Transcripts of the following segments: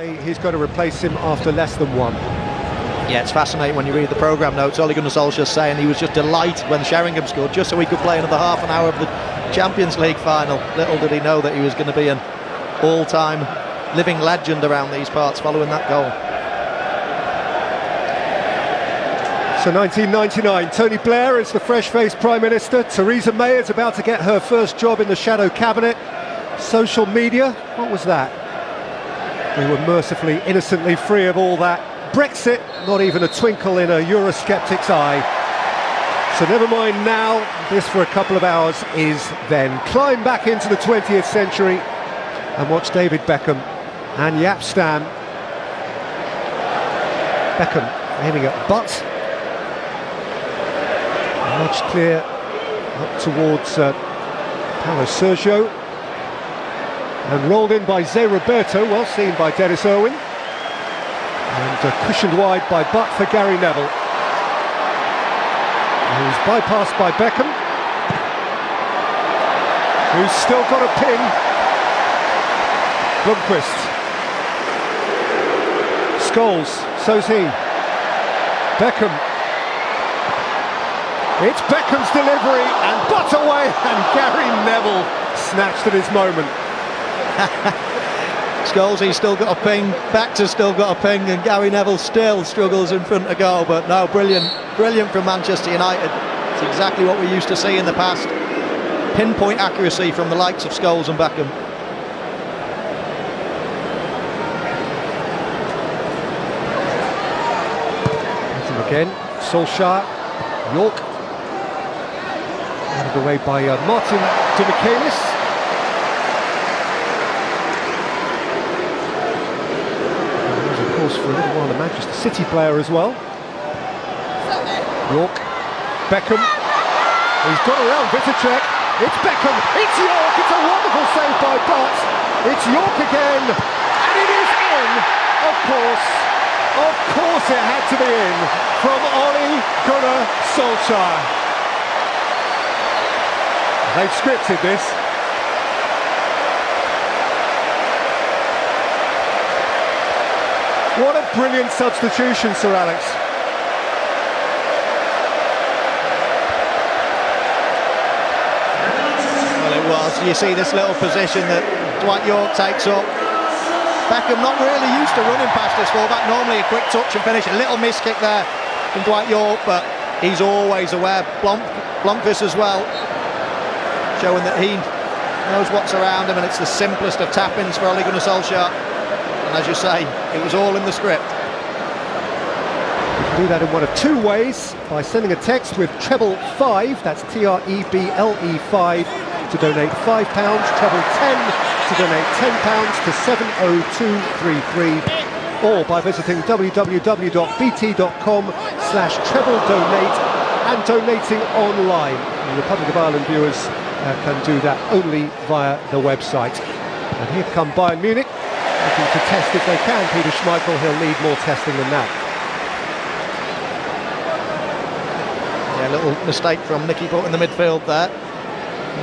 He's going to replace him after less than one. Yeah, it's fascinating when you read the programme notes. Ole Gunnar Solskjaer saying he was just delighted when Sheringham scored, just so he could play another half an hour of the Champions League final. Little did he know that he was going to be an all-time living legend around these parts following that goal. So 1999, Tony Blair is the fresh-faced Prime Minister. Theresa May is about to get her first job in the shadow cabinet. Social media, what was that? We were mercifully, innocently free of all that. Brexit, not even a twinkle in a Eurosceptic's eye. So never mind now, this for a couple of hours is then. Climb back into the 20th century and watch David Beckham and Jaap Stam. Beckham aiming at butt. Much clear up towards Paulo Sergio. And rolled in by Zé Roberto, well seen by Dennis Irwin. And cushioned wide by Butt for Gary Neville. Who's bypassed by Beckham. Who's still got a pin. Blomqvist. Scholes, so's he. Beckham. It's Beckham's delivery and Butt away, and Gary Neville snatched at his moment. Scholes, he's still got a ping, Baxter's still got a ping, and Gary Neville still struggles in front of goal. But no, brilliant from Manchester United. It's exactly what we used to see in the past. Pinpoint accuracy from the likes of Scholes and Beckham. Again, Solskjaer, York, out of the way by Martin de Michaelis. For a little while a Manchester City player as well. York, Beckham, he's got around Vitacek, it's Beckham, it's York, it's a wonderful save by Butt, it's York again, and it is in, of course it had to be in, from Ole Gunnar Solskjaer. They've scripted this. What a brilliant substitution, Sir Alex. Well, it was. You see this little position that Dwight York takes up. Beckham not really used to running past this fullback. Normally a quick touch and finish. A little miss kick there from Dwight York, but he's always aware. Blomqvist as well, showing that he knows what's around him, and it's the simplest of tap-ins for Ole Gunnar Solskjaer. And as you say, it was all in the script. You can do that in one of two ways, by sending a text with treble 5, that's TREBLE 5, to donate £5, treble 10 to donate £10 to 70233, or by visiting www.bt.com/treble-donate and donating online. The Republic of Ireland viewers can do that only via the website. And here come Bayern Munich, looking to test if they can. Peter Schmeichel, he'll need more testing than that. Yeah, a little mistake from Nicky Butt in the midfield there.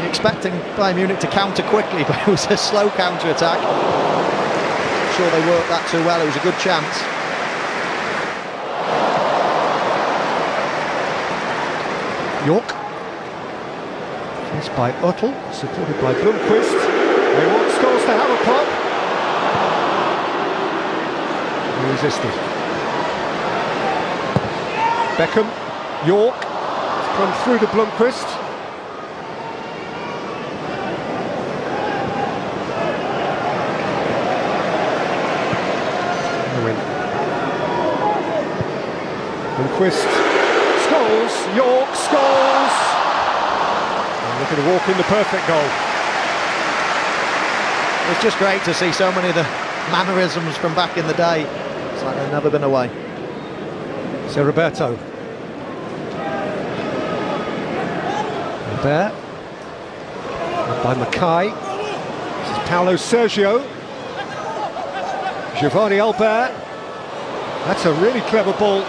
You're expecting Bayern Munich to counter quickly, but it was a slow counter-attack. I'm sure they worked that too well. It was a good chance. York. Faced by Uttel, supported by Blomqvist. They want Scholes to have a pop. Resisted. Beckham, York, it's come through to Blomqvist. Blomqvist, Scholes, York, Scholes. And looking to walk in the perfect goal. It's just great to see so many of the mannerisms from back in the day. It's like they've never been away. So Roberto. Albert. By Mackay. This is Paulo Sergio. Giovanni Albert. That's a really clever ball.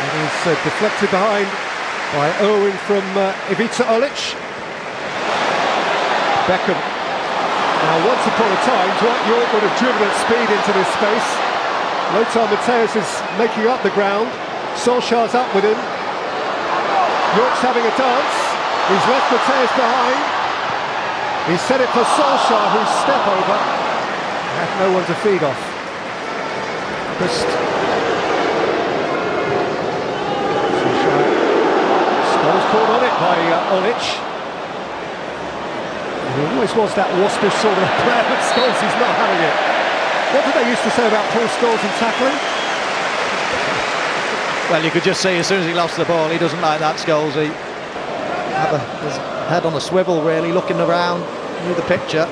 It is deflected behind by Irwin from Ivica Olic. Beckham. Now, once upon a time, Dwight York would have driven at speed into this space. Lothar Matthäus is making up the ground. Solskjaer's up with him. York's having a dance. He's left Matthäus behind. He set it for Solskjaer, whose step over had no one to feed off. Just Solskjaer. Scholes caught on it by Olic. He always was that waspish sort of player, but Scholes is not having it. What did they used to say about Paul Scholes in tackling? Well, you could just see as soon as he lost the ball, he doesn't like that, Scholes. He had his head on a swivel, really, looking around, knew the picture.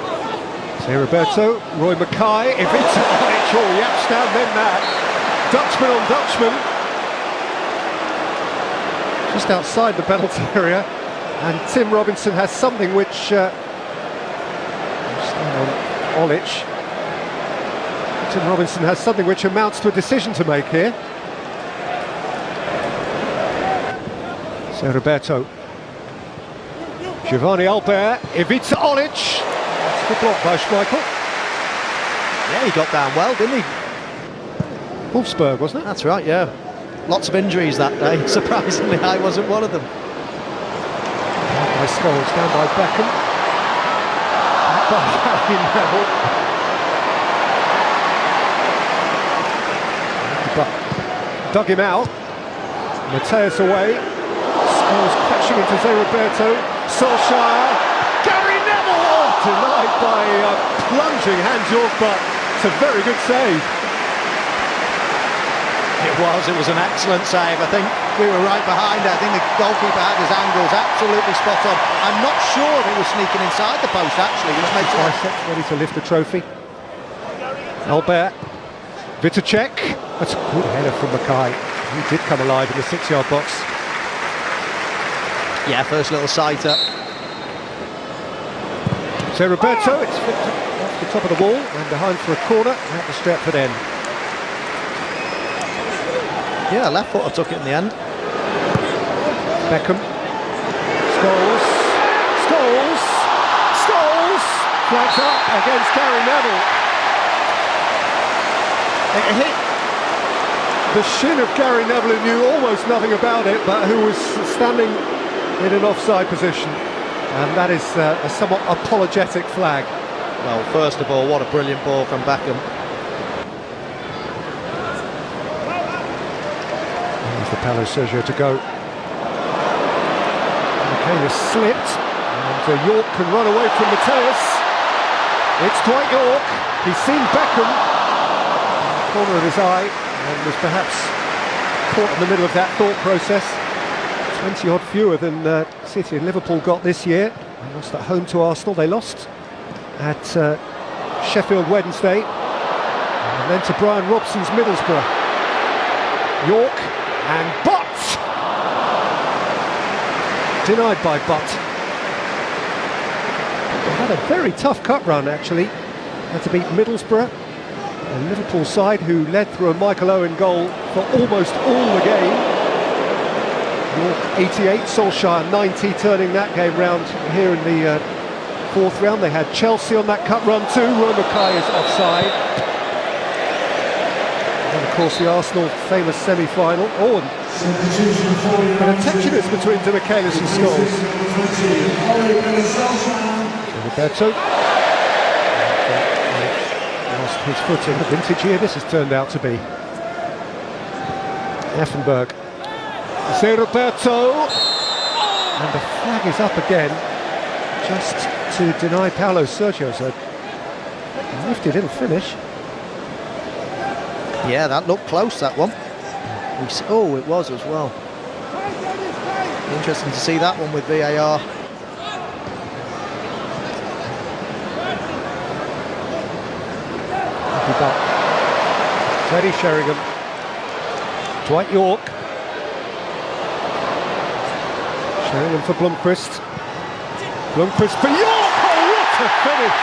See Roberto, Roy Mackay, if it's Olic, oh, yaps down, then that. Dutchman on Dutchman. Just outside the penalty area. And Tim Robinson has something which... Olic. Tim Robinson has something which amounts to a decision to make here. So Roberto. Giovanni Albert, Ivica Olic. That's the block by Schmeichel. Yeah, he got down well, didn't he? Wolfsburg, wasn't it? That's right, yeah. Lots of injuries that day. Surprisingly, I wasn't one of them. By Scholes, down by Beckham. Back by Gary Neville. But dug him out. Matthäus away. Scholes crashing into Zé Roberto. Solskjaer. Gary Neville! Oh, denied by plunging Hans York, but it's a very good save. It was an excellent save. I think we were right behind it. I think the goalkeeper had his angles absolutely spot on. I'm not sure if he was sneaking inside the post, actually, which makes it... Biceps ready to lift the trophy. Albert. Vitacek. That's a good header from Mackay. He did come alive in the 6-yard box. Yeah, first little sighter. So Roberto, it's flipped off the top of the wall and behind for a corner at the Stretford end. Yeah, left footer took it in the end. Beckham. Scholes. Scholes. Scholes. Flags up against Gary Neville. It hit the shin of Gary Neville, who knew almost nothing about it, but who was standing in an offside position. And that is a somewhat apologetic flag. Well, first of all, what a brilliant ball from Beckham. The Palo Sergio to go. Michaelis slipped, and York can run away from Matthäus. It's Dwight York. He's seen Beckham in the corner of his eye and was perhaps caught in the middle of that thought process. 20 odd fewer than City and Liverpool got this year. They lost at home to Arsenal. They lost at Sheffield Wednesday, and then to Brian Robson's Middlesbrough. York. And Butt! Denied by Butt. They had a very tough cut run, actually. Had to beat Middlesbrough, a Liverpool side who led through a Michael Owen goal for almost all the game. York 88, Solskjaer 90, turning that game round here in the fourth round. They had Chelsea on that cut run too. Roy Mackay is offside. And of course the Arsenal famous semi-final. Oh, and a tension is between Michaelis and Scholes. Roberto lost his footing. The vintage year this has turned out to be. Effenberg. Zé Roberto. And the flag is up again, just to deny Paulo Sergio. So a nifty little finish. Yeah, that looked close, that one. Oh, it was as well. Interesting to see that one with VAR. Teddy Sheringham. Dwight York. Sheringham for Blomqvist. Blomqvist for York! Oh, what a finish!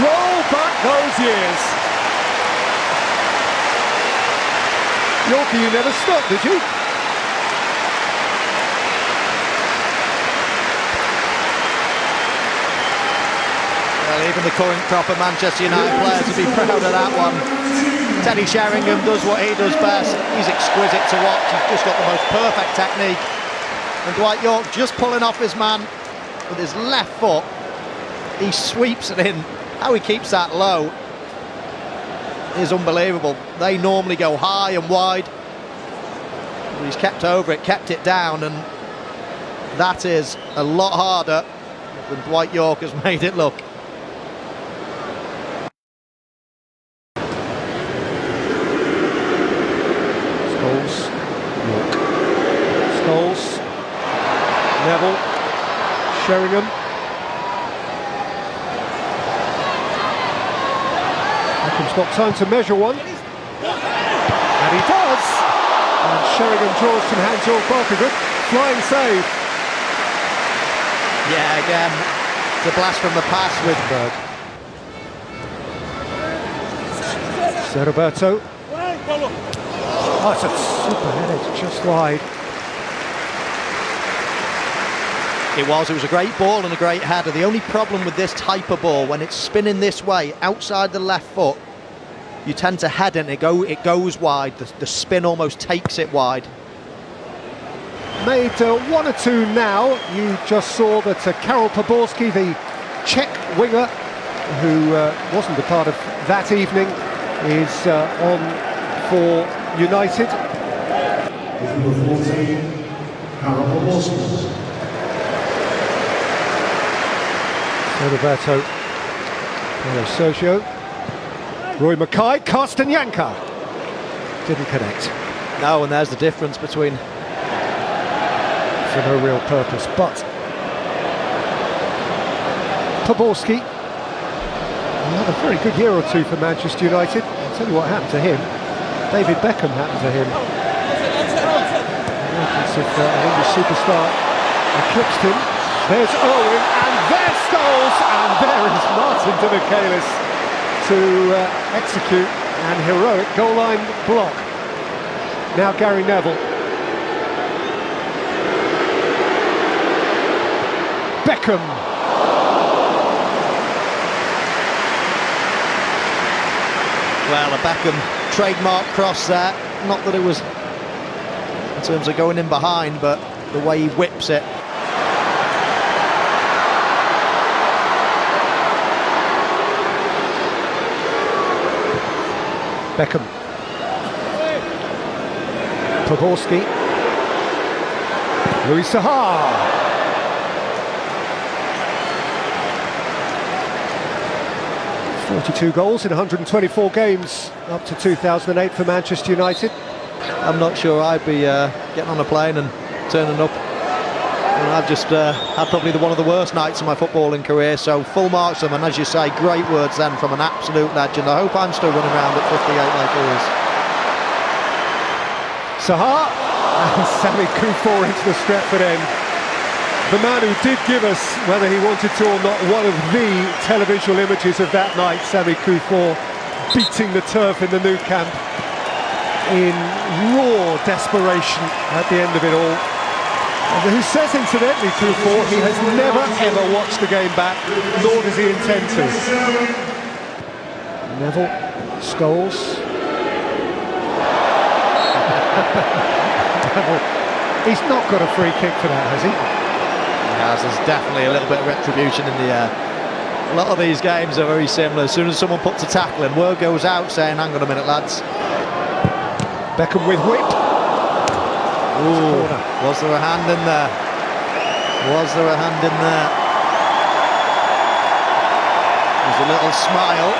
Roll back those years. Yorkie, you never stopped, did you? Well, even the current crop of Manchester United players would be proud of that one. Teddy Sheringham does what he does best. He's exquisite to watch. He's just got the most perfect technique. And Dwight Yorke just pulling off his man with his left foot. He sweeps it in. How he keeps that low is unbelievable. They normally go high and wide. But he's kept over it, kept it down, and that is a lot harder than Dwight Yorke has made it look. Scholes, Yorke, Scholes, Neville, Sheringham. Beckham's got time to measure one, and he does. And Sheringham draws from Hans-Jörg Barker. Good flying save. Yeah, again, it's a blast from the past with Berg. Roberto. Oh, it's a super header, it's just wide. It was a great ball and a great header. The only problem with this type of ball, when it's spinning this way, outside the left foot, you tend to head it, it goes wide. The spin almost takes it wide. Made 1 or 2 now. You just saw that Karol Poborski, the Czech winger, who wasn't a part of that evening, is on for United. Number 14, Karol Poborski. Roberto, Sergio, Roy Mackay, Carsten Janka didn't connect. No, and there's the difference between. For no real purpose, but Poborski had a very good year or two for Manchester United. I'll tell you what happened to him. David Beckham happened to him. An English superstar eclipsed him. There's Owen, and there's Scholes, and there is Martin de Michaelis to execute an heroic goal line block. Now Gary Neville. Beckham. Well, a Beckham trademark cross there. Not that it was in terms of going in behind, but the way he whips it. Beckham. Poborski. Louis Saha. 42 goals in 124 games up to 2008 for Manchester United. I'm not sure I'd be getting on a plane and turning up. And I've just had probably one of the worst nights of my footballing career, so full marks to him, and as you say, great words then from an absolute legend. I hope I'm still running around at 58 like he is. Saha and Sami Kufor into the Stretford end. The man who did give us, whether he wanted to or not, one of the televisual images of that night, Sami Kufor beating the turf in the Nou Camp in raw desperation at the end of it all. And who says, incidentally, Kufor, he has never ever watched the game back, nor does he intend to. Neville, Scholes. Neville, he's not got a free kick for that, has he? There's definitely a little bit of retribution in the air. A lot of these games are very similar. As soon as someone puts a tackle in, word goes out saying, hang on a minute, lads. Beckham with whip. Ooh, was there a hand in there? Was there a hand in there? There's a little smile,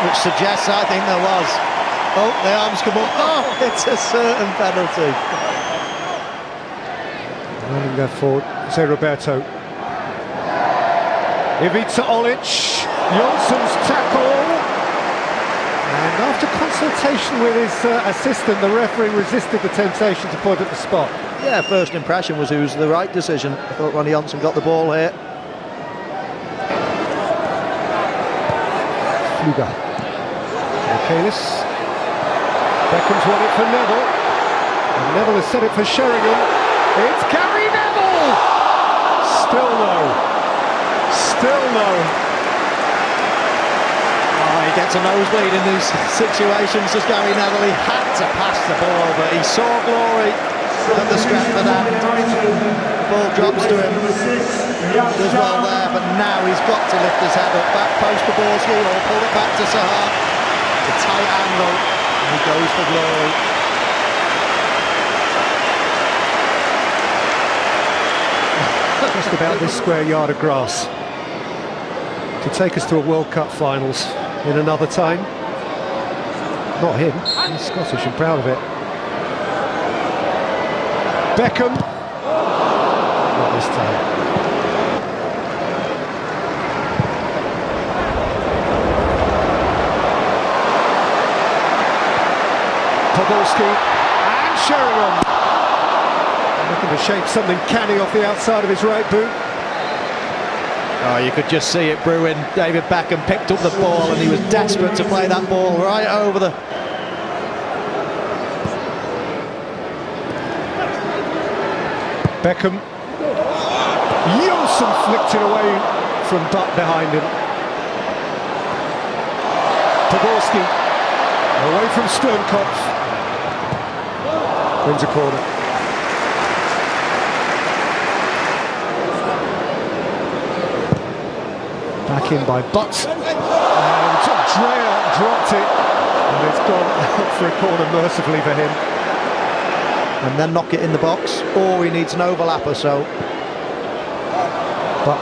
which suggests I think there was. Oh, the arms come up. Oh, it's a certain penalty. Running there forward, Roberto. Ivica Olic, Jonsson's tackle. And after consultation with his assistant, the referee resisted the temptation to point at the spot. Yeah, first impression was it was the right decision. I thought Ronnie Jonsson got the ball here. Fluga. Michaelis. Beckham's won it for Neville. And Neville has set it for Sheringham. It's Gary Neville! Still no. Still no. he gets a nosebleed in these situations, does Gary Neville. He had to pass the ball, but he saw glory at the Stratford end. The ball drops to him, does well there, but now he's got to lift his head up. Back post Poborski, or pull it back to Sahar. A tight angle, and he goes for glory. Just about this square yard of grass to take us to a World Cup finals in another time. Not him, he's Scottish and proud of it. Beckham, not this time. Podolski and Sheringham. Looking to shape something canny off the outside of his right boot. Oh, you could just see it brewing. David Beckham picked up the ball and he was desperate to play that ball right over the... Beckham. Jonsson flicked it away from Butt behind him. Poborski away from Sternkopf. Wins a corner. Back in by Butt, and Drea dropped it, and it's gone out for a corner mercifully for him. And then knock it in the box, or he needs an overlapper, so... But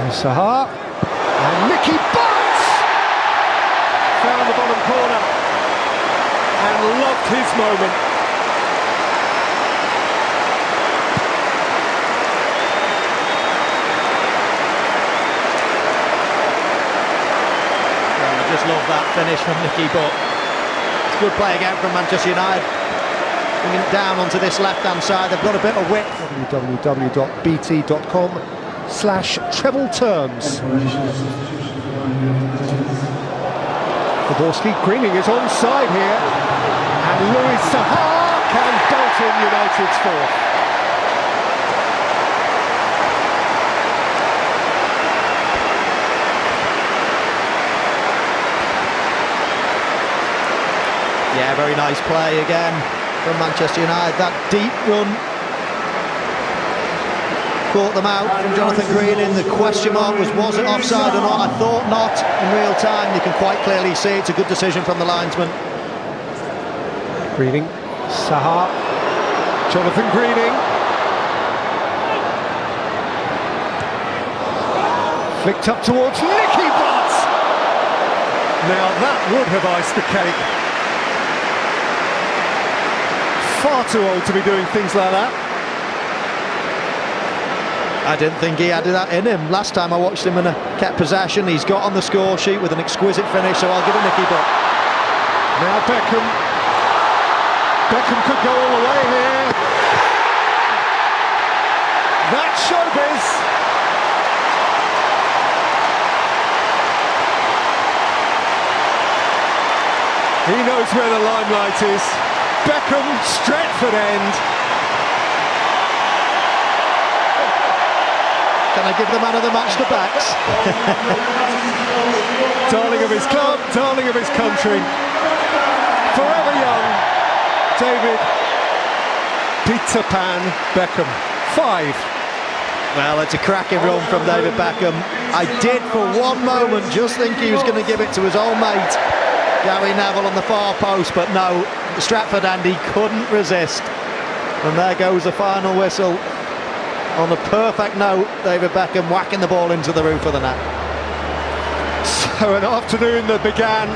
Sahar, and Mickey Butt found the bottom corner, and loved his moment. Just love that finish from Nicky Butt. It's good play again from Manchester United. Bringing it down onto this left-hand side. They've got a bit of width. www.bt.com/treble terms. Poborski, Greening is onside here, and Louis Sahar can bolt in United's fourth. Yeah, very nice play again from Manchester United. That deep run caught them out from Jonathan Greening. The question mark was it offside or not? I thought not in real time. You can quite clearly see it's a good decision from the linesman. Greening, Sahar, Jonathan Greening. Flicked up towards Nicky Butt. Now that would have iced the cake. Far too old to be doing things like that. I didn't think he had that in him. Last time I watched him and kept possession, he's got on the score sheet with an exquisite finish, so I'll give it Nicky Butt. Now Beckham. Beckham could go all the way here. That's showbiz. He knows where the limelight is. Beckham, Stratford end. Can I give the man of the match the backs? Darling of his club, darling of his country. Forever young, David Peter Pan Beckham. 5. Well, it's a cracking run from David Beckham. I did for one moment just think he was going to give it to his old mate Gary Neville on the far post, but no, the Stratford end, he couldn't resist. And there goes the final whistle. On a perfect note, David Beckham whacking the ball into the roof of the net. So an afternoon that began